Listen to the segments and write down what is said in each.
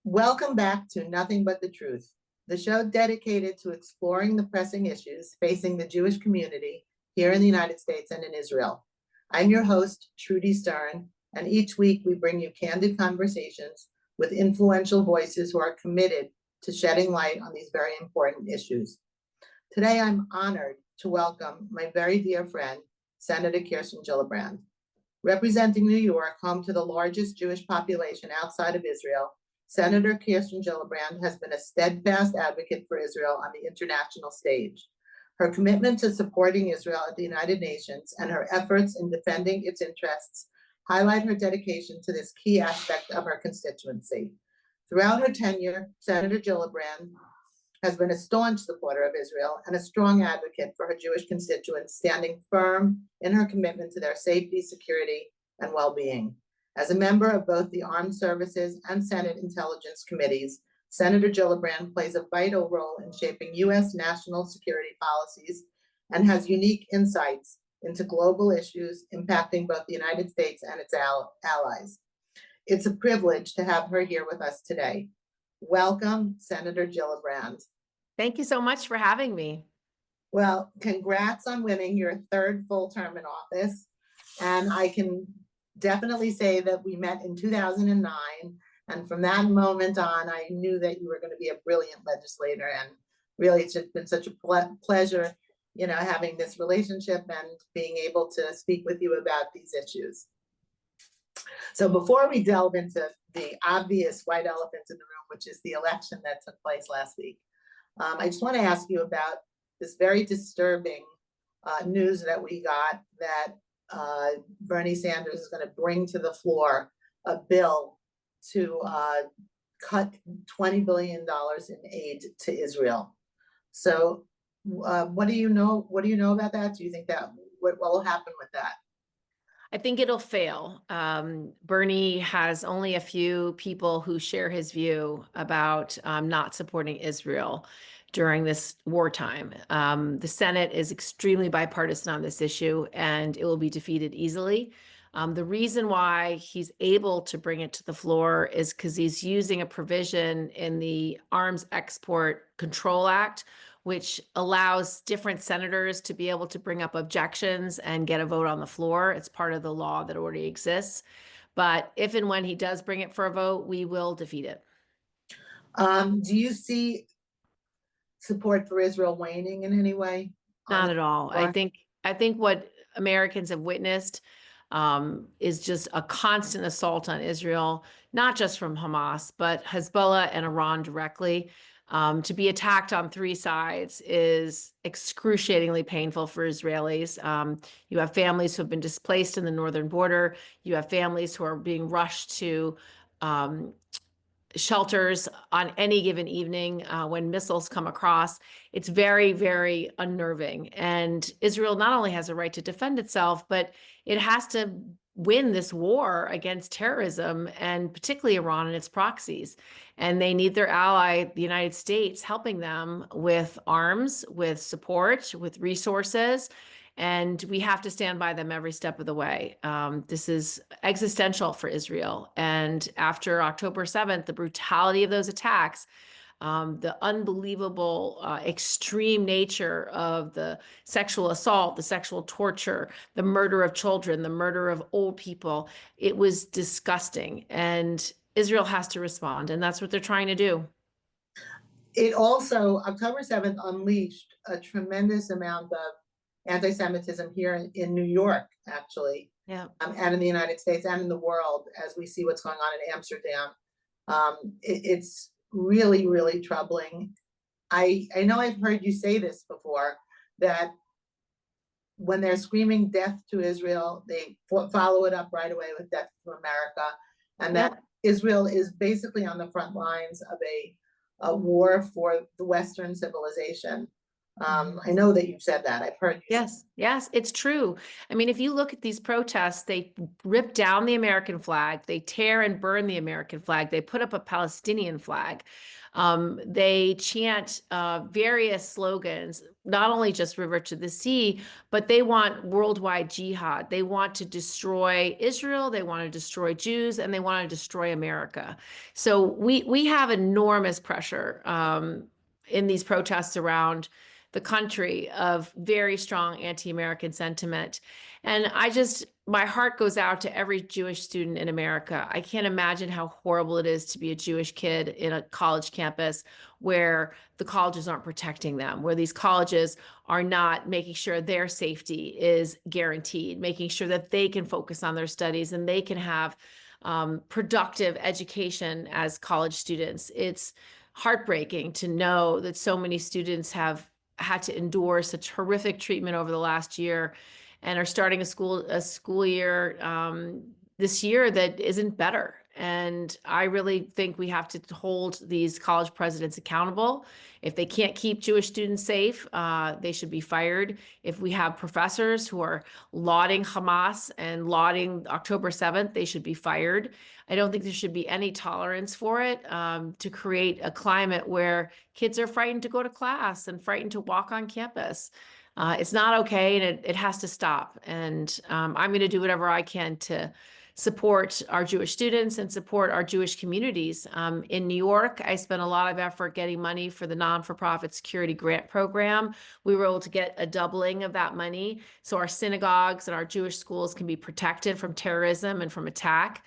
Welcome back to Nothing But the Truth, the show dedicated to exploring the pressing issues facing the Jewish community here in the United States and in Israel. I'm your host, Trudy Stern, and each week we bring you candid conversations with influential voices who are committed to shedding light on these very important issues. Today, I'm honored to welcome my very dear friend, Senator Kirsten Gillibrand. Representing New York, home to the largest Jewish population outside of Israel, Senator Kirsten Gillibrand has been a steadfast advocate for Israel on the international stage. Her commitment to supporting Israel at the United Nations and her efforts in defending its interests highlight her dedication to this key aspect of her constituency. Throughout her tenure, Senator Gillibrand has been a staunch supporter of Israel and a strong advocate for her Jewish constituents, standing firm in her commitment to their safety, security, and well-being. As a member of both the Armed Services and Senate Intelligence Committees, Senator Gillibrand plays a vital role in shaping U.S. national security policies and has unique insights into global issues impacting both the United States and its allies. It's a privilege to have her here with us today. Welcome, Senator Gillibrand. Thank you so much for having me. Well, congrats on winning your third full term in office. And I can definitely say that we met in 2009. And from that moment on, I knew that you were going to be a brilliant legislator. And really, it's just been such a pleasure, having this relationship and being able to speak with you about these issues. So before we delve into the obvious white elephant in the room, which is the election that took place last week, I just want to ask you about this very disturbing news that we got that Bernie Sanders is going to bring to the floor a bill to cut $20 billion in aid to Israel. So what do you know? What do you know about that? Do you think that what will happen with that? I think it'll fail. Bernie has only a few people who share his view about not supporting Israel during this wartime. The Senate is extremely bipartisan on this issue, and it will be defeated easily. The reason why he's able to bring it to the floor is because he's using a provision in the Arms Export Control Act, which allows different senators to be able to bring up objections and get a vote on the floor. It's part of the law that already exists. But if and when he does bring it for a vote, we will defeat it. Do you see support for Israel waning in any way? Not at all. I think what Americans have witnessed is just a constant assault on Israel, not just from Hamas, but Hezbollah and Iran directly. To be attacked on three sides is excruciatingly painful for Israelis. You have families who have been displaced in the northern border. You have families who are being rushed to shelters on any given evening when missiles come across. It's very, very unnerving. And Israel not only has a right to defend itself, but it has to win this war against terrorism, and particularly Iran and its proxies. And they need their ally, the United States, helping them with arms, with support, with resources. And we have to stand by them every step of the way. This is existential for Israel. And after October 7th, the brutality of those attacks, the unbelievable extreme nature of the sexual assault, the sexual torture, the murder of children, the murder of old people, it was disgusting. And Israel has to respond, and that's what they're trying to do. It also, October 7th, unleashed a tremendous amount of anti-Semitism here in New York, actually, and in the United States and in the world, as we see what's going on in Amsterdam. It's really, really troubling. I know I've heard you say this before, that when they're screaming death to Israel, they follow it up right away with death to America, and that Israel is basically on the front lines of a war for the Western civilization. I know that you've said that. I've heard you say. Yes, yes, it's true. I mean, if you look at these protests, they rip down the American flag, they tear and burn the American flag, they put up a Palestinian flag. They chant various slogans, not only just river to the sea, but they want worldwide jihad. They want to destroy Israel, they want to destroy Jews, and they want to destroy America. So we have enormous pressure in these protests around the country of very strong anti-American sentiment. And my heart goes out to every Jewish student in America. I can't imagine how horrible it is to be a Jewish kid in a college campus where the colleges aren't protecting them, where these colleges are not making sure their safety is guaranteed, making sure that they can focus on their studies and they can have productive education as college students. It's heartbreaking to know that so many students have had to endure such horrific treatment over the last year and are starting a school year this year that isn't better. And I really think we have to hold these college presidents accountable. If they can't keep Jewish students safe, they should be fired. If we have professors who are lauding Hamas and lauding October 7th, they should be fired. I don't think there should be any tolerance for it to create a climate where kids are frightened to go to class and frightened to walk on campus. It's not okay, and it has to stop. And I'm going to do whatever I can to support our Jewish students and support our Jewish communities. In New York, I spent a lot of effort getting money for the non-for-profit security grant program. We were able to get a doubling of that money so our synagogues and our Jewish schools can be protected from terrorism and from attack.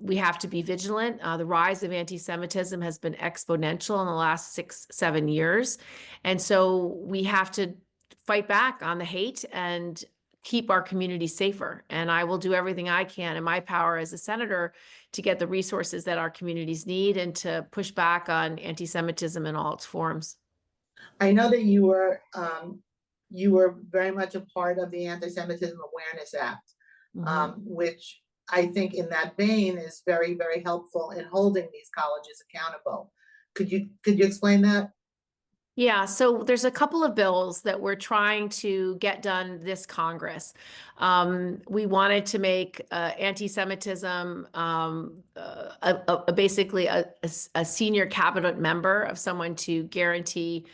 We have to be vigilant. The rise of anti-Semitism has been exponential in the last 6-7 years. And so we have to fight back on the hate and keep our community safer. And I will do everything I can in my power as a senator to get the resources that our communities need and to push back on anti-Semitism in all its forms. I know that you were very much a part of the Anti-Semitism Awareness Act, which I think in that vein is very, very helpful in holding these colleges accountable. Could you explain that? Yeah, so there's a couple of bills that we're trying to get done this Congress. We wanted to make anti-Semitism basically a senior cabinet member of someone to guarantee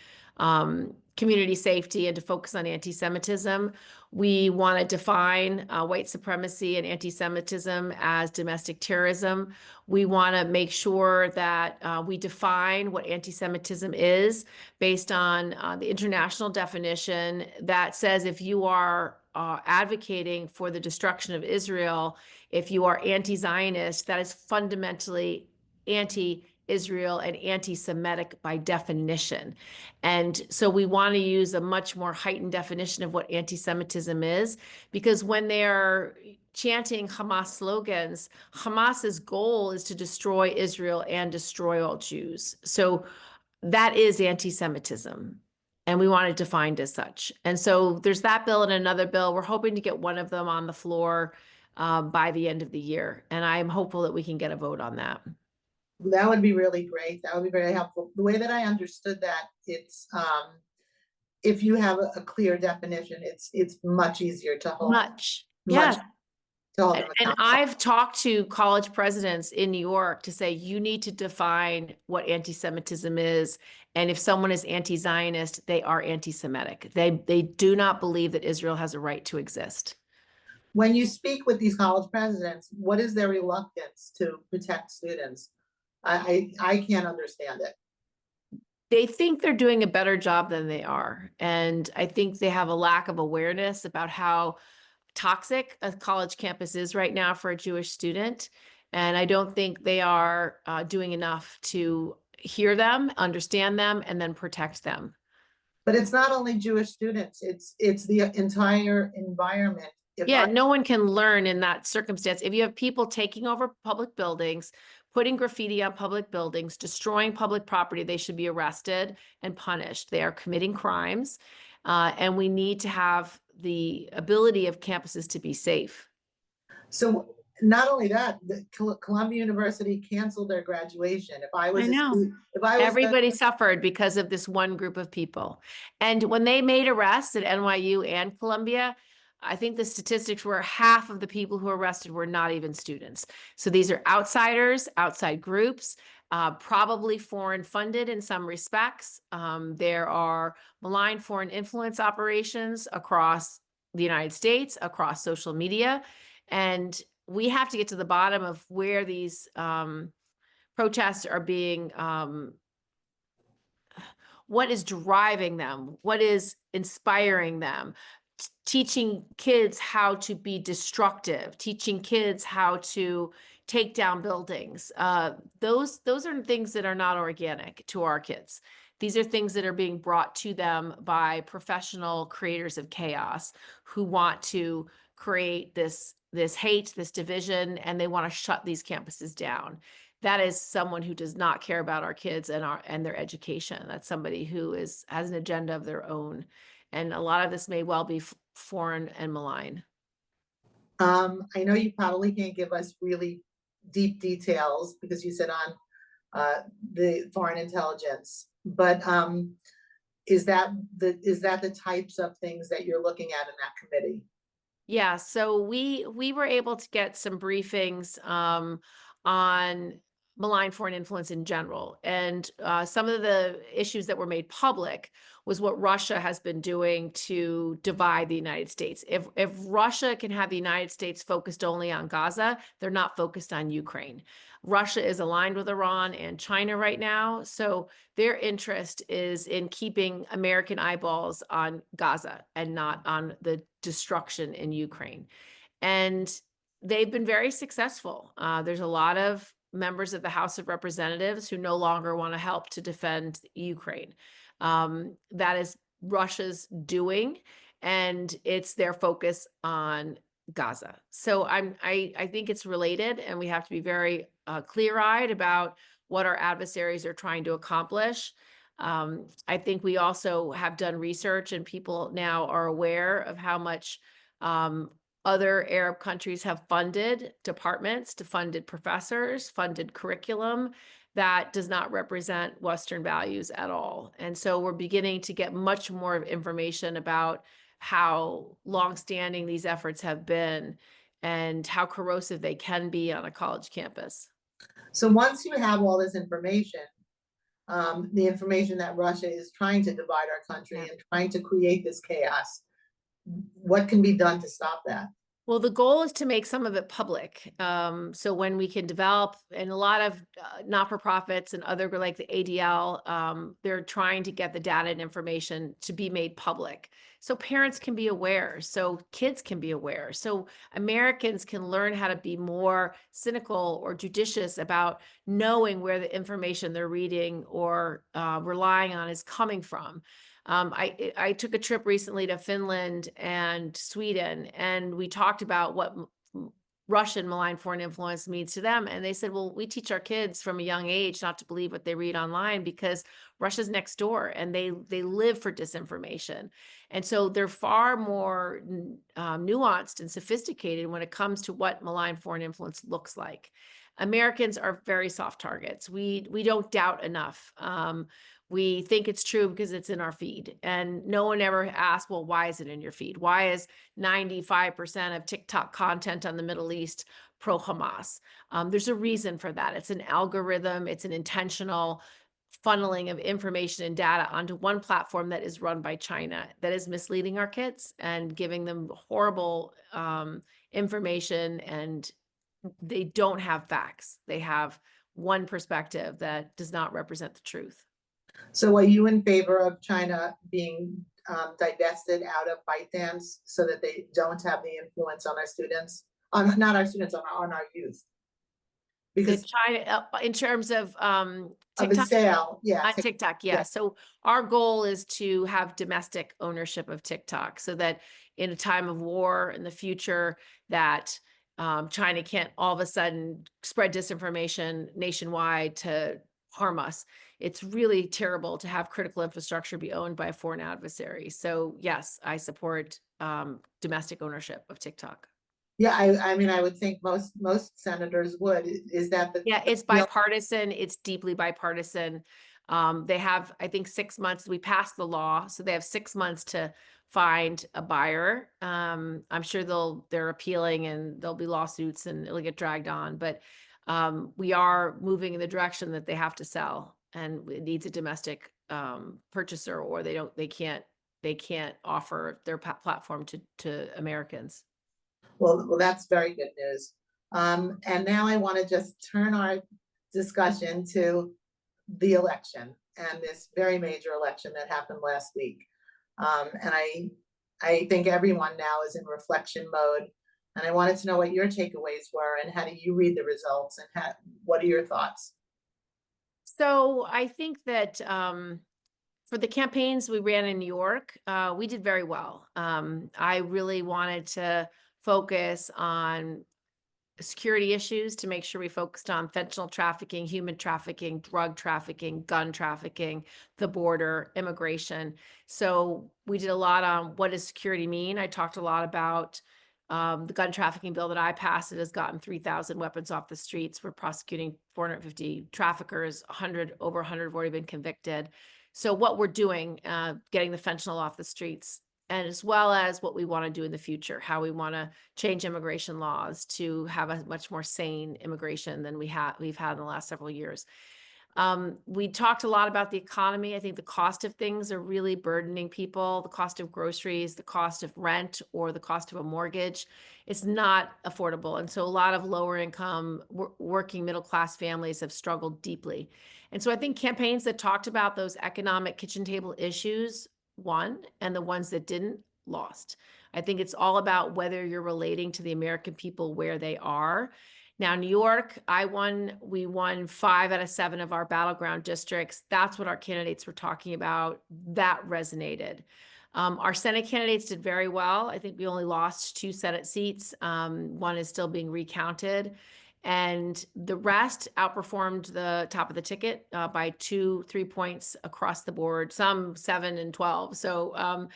community safety and to focus on anti-Semitism. We want to define white supremacy and anti-Semitism as domestic terrorism. We want to make sure that we define what anti-Semitism is based on the international definition that says if you are advocating for the destruction of Israel, if you are anti-Zionist, that is fundamentally anti-Israel and anti-Semitic by definition. And so we want to use a much more heightened definition of what anti-Semitism is, because when they are chanting Hamas slogans, Hamas's goal is to destroy Israel and destroy all Jews. So that is anti-Semitism, and we want it defined as such. And so there's that bill and another bill. We're hoping to get one of them on the floor by the end of the year, and I'm hopeful that we can get a vote on that. That would be really great. That would be very helpful. The way that I understood that, it's if you have a clear definition, it's much easier to hold. Yes. To hold them And accountable. I've talked to college presidents in New York to say, you need to define what anti-Semitism is. And if someone is anti-Zionist, they are anti-Semitic. They do not believe that Israel has a right to exist. When you speak with these college presidents, what is their reluctance to protect students? I can't understand it. They think they're doing a better job than they are. And I think they have a lack of awareness about how toxic a college campus is right now for a Jewish student. And I don't think they are doing enough to hear them, understand them, and then protect them. But it's not only Jewish students, it's the entire environment. Yeah, no one can learn in that circumstance. If you have people taking over public buildings, putting graffiti on public buildings, destroying public property, they should be arrested and punished. They are committing crimes. And we need to have the ability of campuses to be safe. So not only that, the Columbia University canceled their graduation. If I I was a know. student, if I was studying, Everybody suffered because of this one group of people. And when they made arrests at NYU and Columbia, I think the statistics were half of the people who were arrested were not even students. So these are outsiders, outside groups, probably foreign funded in some respects. There are malign foreign influence operations across the United States, across social media. And we have to get to the bottom of where these protests are being what is driving them, what is inspiring them, teaching kids how to be destructive, teaching kids how to take down buildings. Those are things that are not organic to our kids. These are things that are being brought to them by professional creators of chaos who want to create this hate, this division, and they want to shut these campuses down. That is someone who does not care about our kids and their education. That's somebody who has an agenda of their own. And a lot of this may well be foreign and malign. I know you probably can't give us really deep details because you said on the foreign intelligence, but is that the types of things that you're looking at in that committee? Yeah, so we were able to get some briefings on malign foreign influence in general, and some of the issues that were made public was what Russia has been doing to divide the United States. If Russia can have the United States focused only on Gaza, they're not focused on Ukraine. Russia is aligned with Iran and China right now, so their interest is in keeping American eyeballs on Gaza and not on the destruction in Ukraine. And they've been very successful. There's a lot of members of the House of Representatives who no longer want to help to defend Ukraine. That is Russia's doing, and it's their focus on Gaza. So I think it's related, and we have to be very clear-eyed about what our adversaries are trying to accomplish. I think we also have done research, and people now are aware of how much other Arab countries have funded departments, to funded professors, funded curriculum that does not represent Western values at all. And so we're beginning to get much more information about how longstanding these efforts have been and how corrosive they can be on a college campus. So once you have all this information, the information that Russia is trying to divide our country and trying to create this chaos, what can be done to stop that? Well, the goal is to make some of it public. So when we can develop, and a lot of not-for-profits and other like the ADL, they're trying to get the data and information to be made public. So parents can be aware, so kids can be aware, so Americans can learn how to be more cynical or judicious about knowing where the information they're reading or relying on is coming from. I took a trip recently to Finland and Sweden, and we talked about what Russian malign foreign influence means to them. And they said, well, we teach our kids from a young age not to believe what they read online because Russia's next door and they live for disinformation. And so they're far more nuanced and sophisticated when it comes to what malign foreign influence looks like. Americans are very soft targets. We don't doubt enough. We think it's true because it's in our feed. And no one ever asks, well, why is it in your feed? Why is 95% of TikTok content on the Middle East pro-Hamas? There's a reason for that. It's an algorithm. It's an intentional funneling of information and data onto one platform that is run by China that is misleading our kids and giving them horrible information, and they don't have facts. They have one perspective that does not represent the truth. So are you in favor of China being divested out of ByteDance so that they don't have the influence on our students, on not our students, on our youth? Because China, in terms of of the TikTok, sale, yeah, on TikTok, yeah. So our goal is to have domestic ownership of TikTok so that in a time of war in the future that China can't all of a sudden spread disinformation nationwide to harm us. It's really terrible to have critical infrastructure be owned by a foreign adversary. So yes, I support domestic ownership of TikTok. Yeah, I mean, I would think most senators would. Is that Yeah, it's the bipartisan. It's deeply bipartisan. They have, I think, 6 months. We passed the law, so they have 6 months to find a buyer. I'm sure they're appealing and there'll be lawsuits and it'll get dragged on. But we are moving in the direction that they have to sell, and it needs a domestic purchaser, or they can't offer their platform to Americans. well, that's very good news. And now I want to just turn our discussion to the election and this very major election that happened last week. And I think everyone now is in reflection mode. And I wanted to know what your takeaways were and how do you read the results and what are your thoughts? So I think that for the campaigns we ran in New York, we did very well. I really wanted to focus on security issues, to make sure we focused on fentanyl trafficking, human trafficking, drug trafficking, gun trafficking, the border, immigration. So we did a lot on what does security mean. I talked a lot about the gun trafficking bill that I passed. It has gotten 3,000 weapons off the streets. We're prosecuting 450 traffickers. 100 over 100 have already been convicted. So what we're doing, getting the fentanyl off the streets, and as well as what we want to do in the future, how we want to change immigration laws to have a much more sane immigration than we've had in the last several years. We talked a lot about the economy. I think the cost of things are really burdening people. The cost of groceries, the cost of rent, or the cost of a mortgage. It's not affordable. And so a lot of lower income, working middle class families have struggled deeply. And so I think campaigns that talked about those economic kitchen table issues won, and the ones that didn't lost. I think it's all about whether you're relating to the American people where they are. Now, New York, we won 5 out of 7 of our battleground districts. That's what our candidates were talking about. That resonated. Our Senate candidates did very well. I think we only lost 2 Senate seats. One is still being recounted. And the rest outperformed the top of the ticket by 2, 3 points across the board, some 7 and 12. So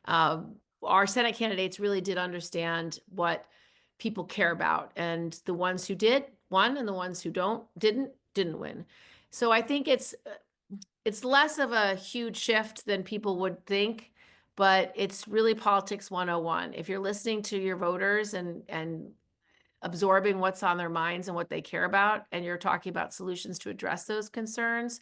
uh, our Senate candidates really did understand what people care about, and the ones who did won, and the ones who didn't win. So I think it's less of a huge shift than people would think, but it's really politics 101. If you're listening to your voters and absorbing what's on their minds and what they care about, and you're talking about solutions to address those concerns,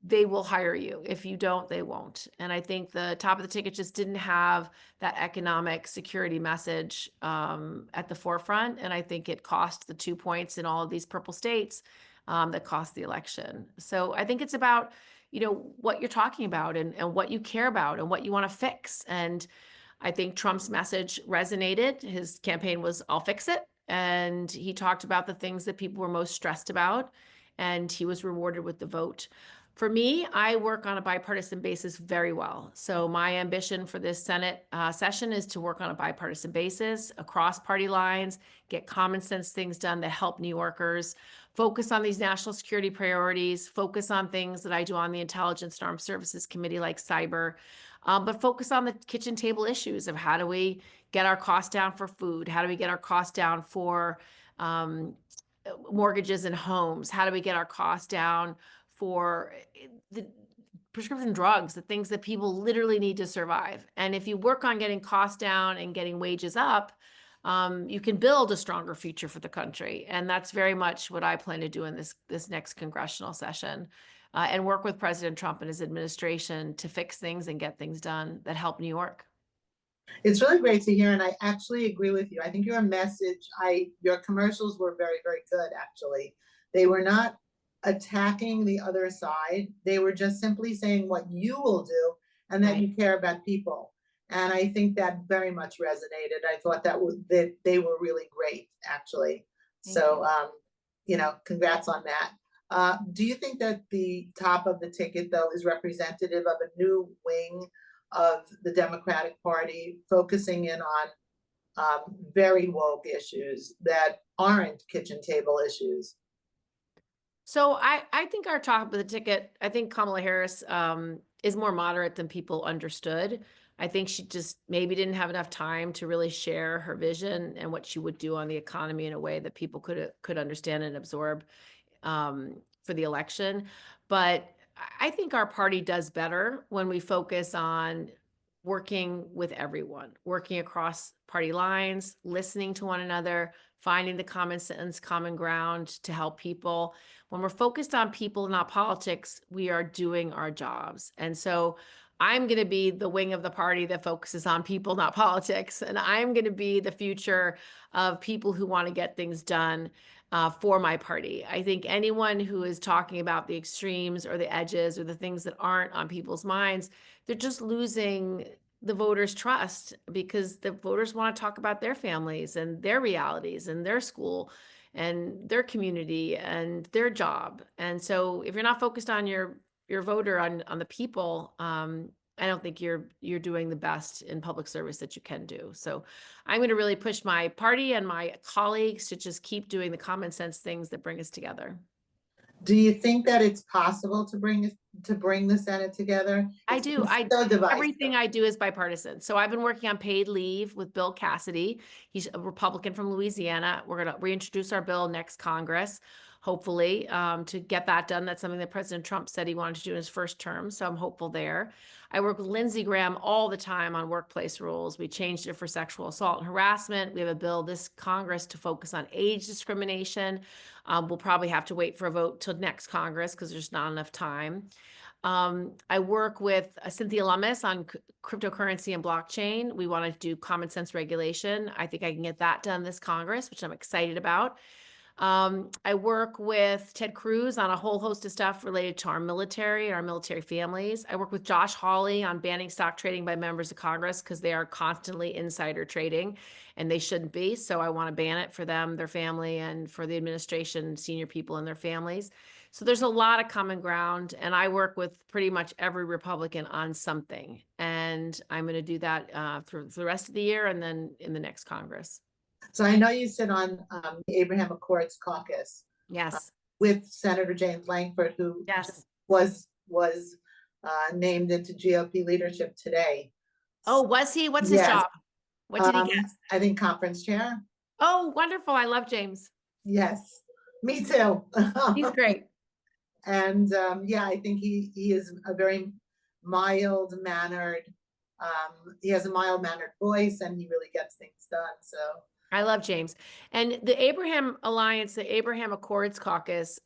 they will hire you. If you don't, they won't. And I think the top of the ticket just didn't have that economic security message at the forefront. And I think it cost the 2 points in all of these purple states that cost the election. So I think it's about, what you're talking about, and what you care about and what you want to fix. And I think Trump's message resonated. His campaign was, I'll fix it. And he talked about the things that people were most stressed about, and he was rewarded with the vote. For me, I work on a bipartisan basis very well. So my ambition for this Senate session is to work on a bipartisan basis across party lines, get common sense things done that help New Yorkers, focus on these national security priorities, focus on things that I do on the Intelligence and Armed Services Committee like cyber, but focus on the kitchen table issues of how do we get our costs down for food? How do we get our costs down for mortgages and homes? How do we get our costs down for the prescription drugs, the things that people literally need to survive? And if you work on getting costs down and getting wages up, you can build a stronger future for the country. And that's very much what I plan to do in this next congressional session, and work with President Trump and his administration to fix things and get things done that help New York. It's really great to hear, and I actually agree with you. I think your message, your commercials were very, very good, actually. They were not attacking the other side. They were just simply saying what you will do and that Right. you care about people. And I think that very much resonated. I thought that they were really great, actually. Thank So you. congrats on that. Do you think that the top of the ticket, though, is representative of a new wing of the Democratic Party, focusing in on very woke issues that aren't kitchen table issues? So I think our top of the ticket, I think Kamala Harris is more moderate than people understood. I think she just maybe didn't have enough time to really share her vision and what she would do on the economy in a way that people could understand and absorb for the election. But I think our party does better when we focus on working with everyone, working across party lines, listening to one another, finding the common sense, common ground to help people. When we're focused on people, not politics, we are doing our jobs. And so I'm going to be the wing of the party that focuses on people, not politics. And I'm going to be the future of people who want to get things done for my party. I think anyone who is talking about the extremes or the edges or the things that aren't on people's minds, they're just losing the voters' trust because the voters want to talk about their families and their realities and their school and their community and their job. And so if you're not focused on your voter, on the people, I don't think you're doing the best in public service that you can do. So I'm going to really push my party and my colleagues to just keep doing the common sense things that bring us together. Do you think that it's possible to bring the Senate together? I It's do. been so divisive. Everything I do is bipartisan. So I've been working on paid leave with Bill Cassidy. He's a Republican from Louisiana. We're going to reintroduce our bill next Congress, hopefully, to get that done. That's something that President Trump said he wanted to do in his first term. So I'm hopeful there. I work with Lindsey Graham all the time on workplace rules. We changed it for sexual assault and harassment. We have a bill this Congress to focus on age discrimination. We'll probably have to wait for a vote till next Congress because there's not enough time. I work with Cynthia Lummis on cryptocurrency and blockchain. We want to do common sense regulation. I think I can get that done this Congress, which I'm excited about. I work with Ted Cruz on a whole host of stuff related to our military and our military families. I work with Josh Hawley on banning stock trading by members of Congress because they are constantly insider trading and they shouldn't be. So I want to ban it for them, their family, and for the administration, senior people and their families. So there's a lot of common ground, and I work with pretty much every Republican on something. And I'm going to do that for the rest of the year and then in the next Congress. So I know you sit on the Abraham Accords caucus. Yes. With Senator James Lankford, who yes. was named into GOP leadership today. Oh, was he? What's his job? What did he get? I think conference chair. Oh, wonderful. I love James. Yes, me too. He's great. And yeah, I think he is a very mild-mannered, he has a mild-mannered voice and he really gets things done. So I love James. And the Abraham Alliance, the Abraham Accords caucus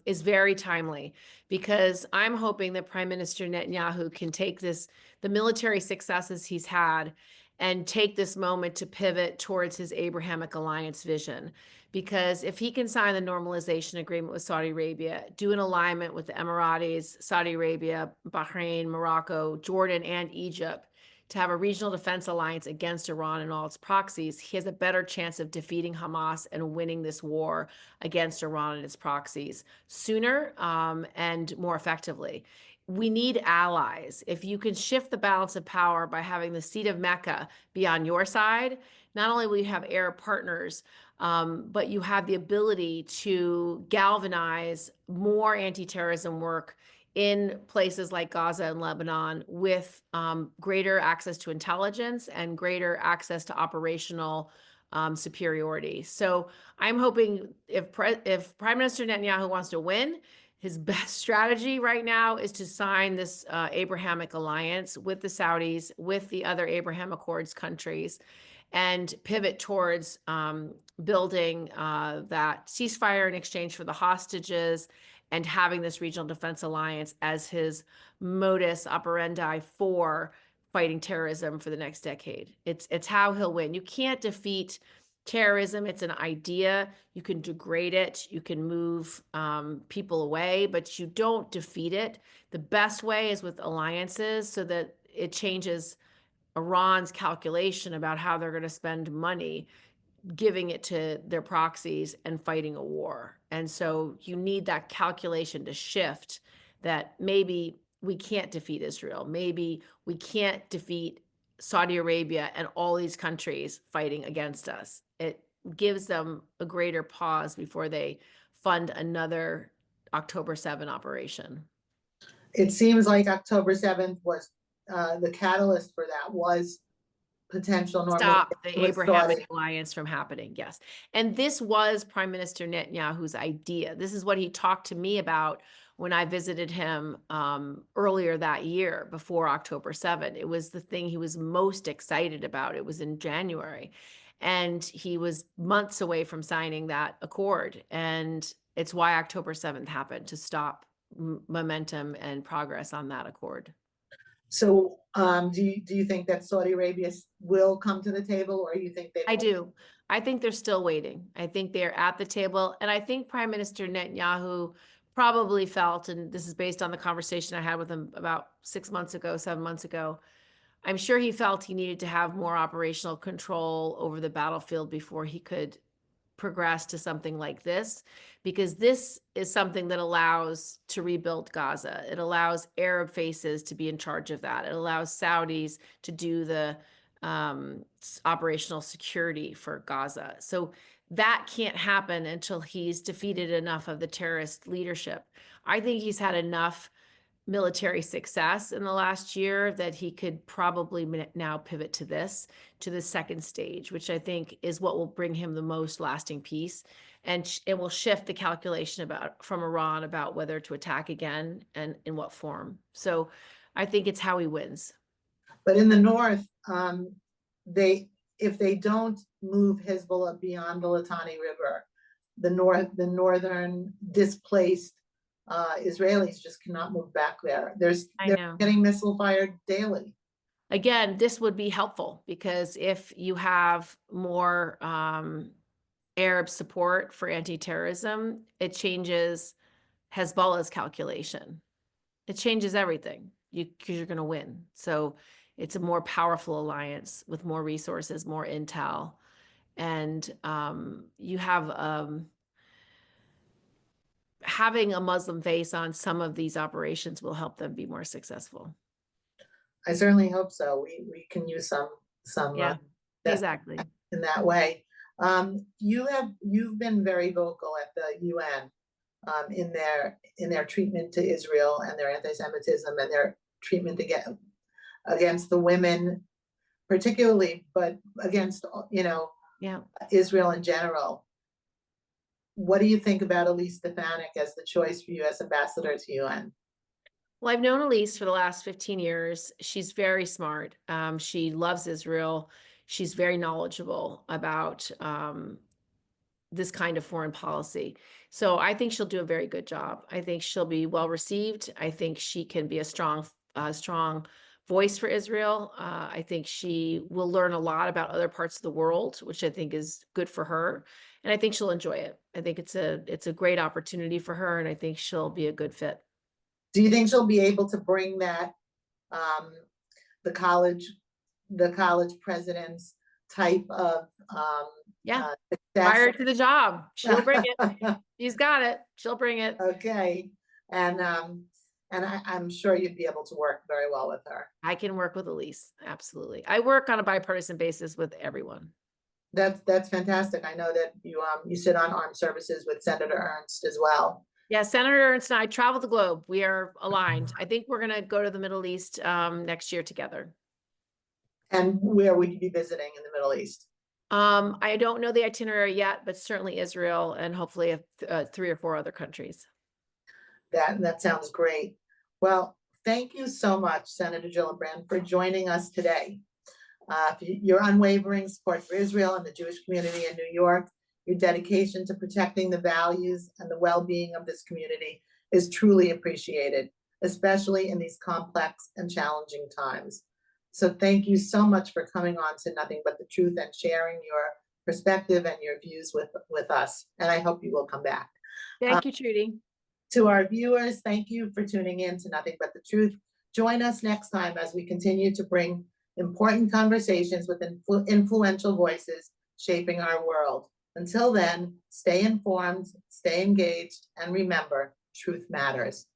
is very timely because I'm hoping that Prime Minister Netanyahu can take the military successes he's had and take this moment to pivot towards his Abrahamic Alliance vision. Because if he can sign the normalization agreement with Saudi Arabia, do an alignment with the Emiratis, Saudi Arabia, Bahrain, Morocco, Jordan, and Egypt, to have a regional defense alliance against Iran and all its proxies, he has a better chance of defeating Hamas and winning this war against Iran and its proxies sooner and more effectively. We need allies. If you can shift the balance of power by having the seat of Mecca be on your side, not only will you have Arab partners, but you have the ability to galvanize more anti-terrorism work in places like Gaza and Lebanon with greater access to intelligence and greater access to operational superiority. So I'm hoping if Prime Minister Netanyahu wants to win, his best strategy right now is to sign this Abrahamic alliance with the Saudis, with the other Abraham Accords countries, and pivot towards building that ceasefire in exchange for the hostages and having this regional defense alliance as his modus operandi for fighting terrorism for the next decade. It's how he'll win. You can't defeat terrorism. It's an idea. You can degrade it. You can move people away, but you don't defeat it. The best way is with alliances so that it changes Iran's calculation about how they're going to spend money, giving it to their proxies and fighting a war. And so you need that calculation to shift, that maybe we can't defeat Israel. Maybe we can't defeat Saudi Arabia and all these countries fighting against us. It gives them a greater pause before they fund another October 7 operation. It seems like October 7th was the catalyst for that was potential normalization Stop the with Abrahamic Saudi. alliance from happening. Yes. And this was Prime Minister Netanyahu's idea. This is what he talked to me about when I visited him earlier that year before October 7. It was the thing he was most excited about. It was in January. And he was months away from signing that accord. And it's why October 7th happened, to stop momentum and progress on that accord. So do you think that Saudi Arabia will come to the table, or you think they I won't? do. I think they're still waiting. I think they're at the table. And I think Prime Minister Netanyahu probably felt, and this is based on the conversation I had with him about 6 months ago, 7 months ago, I'm sure he felt he needed to have more operational control over the battlefield before he could progress to something like this, because this is something that allows to rebuild Gaza. It allows Arab faces to be in charge of that. It allows Saudis to do the operational security for Gaza. So that can't happen until he's defeated enough of the terrorist leadership. I think he's had enough military success in the last year that he could probably now pivot to the second stage, which I think is what will bring him the most lasting peace. And it will shift the calculation from Iran about whether to attack again and in what form. So I think it's how he wins. But in the north, if they don't move Hezbollah beyond the Litani River, the northern displaced Israelis just cannot move back there. They're getting missile fired daily. Again, this would be helpful, because if you have more Arab support for anti-terrorism, it changes Hezbollah's calculation. It changes everything, because you're going to win. So it's a more powerful alliance with more resources, more intel, and you have having a Muslim face on some of these operations will help them be more successful. I certainly hope so. We can use some Yeah, exactly. in that way. You've been very vocal at the UN in their treatment to Israel and their anti-Semitism and their treatment against the women, particularly, but against Israel in general. What do you think about Elise Stefanik as the choice for U.S. ambassador to UN? Well, I've known Elise for the last 15 years. She's very smart. She loves Israel. She's very knowledgeable about this kind of foreign policy. So I think she'll do a very good job. I think she'll be well received. I think she can be a strong voice for Israel. I think she will learn a lot about other parts of the world, which I think is good for her. And I think she'll enjoy it. I think it's a great opportunity for her, and I think she'll be a good fit. Do you think she'll be able to bring that the college president's type of fire to the job? She'll bring it. She's got it. She'll bring it. Okay, and I'm sure you'd be able to work very well with her. I can work with Elise, absolutely. I work on a bipartisan basis with everyone. That's fantastic. I know that you sit on armed services with Senator Ernst as well. Yeah, Senator Ernst and I travel the globe. We are aligned. I think we're going to go to the Middle East next year together. And where would you be visiting in the Middle East? I don't know the itinerary yet, but certainly Israel and hopefully 3 or 4 other countries. That sounds great. Well, thank you so much, Senator Gillibrand, for joining us today. Your unwavering support for Israel and the Jewish community in New York, your dedication to protecting the values and the well-being of this community is truly appreciated, especially in these complex and challenging times. So thank you so much for coming on to Nothing But the Truth and sharing your perspective and your views with us. And I hope you will come back. Thank you, Trudy. To our viewers, thank you for tuning in to Nothing But the Truth. Join us next time as we continue to bring important conversations with influential voices shaping our world. Until then, stay informed, stay engaged, and remember, truth matters.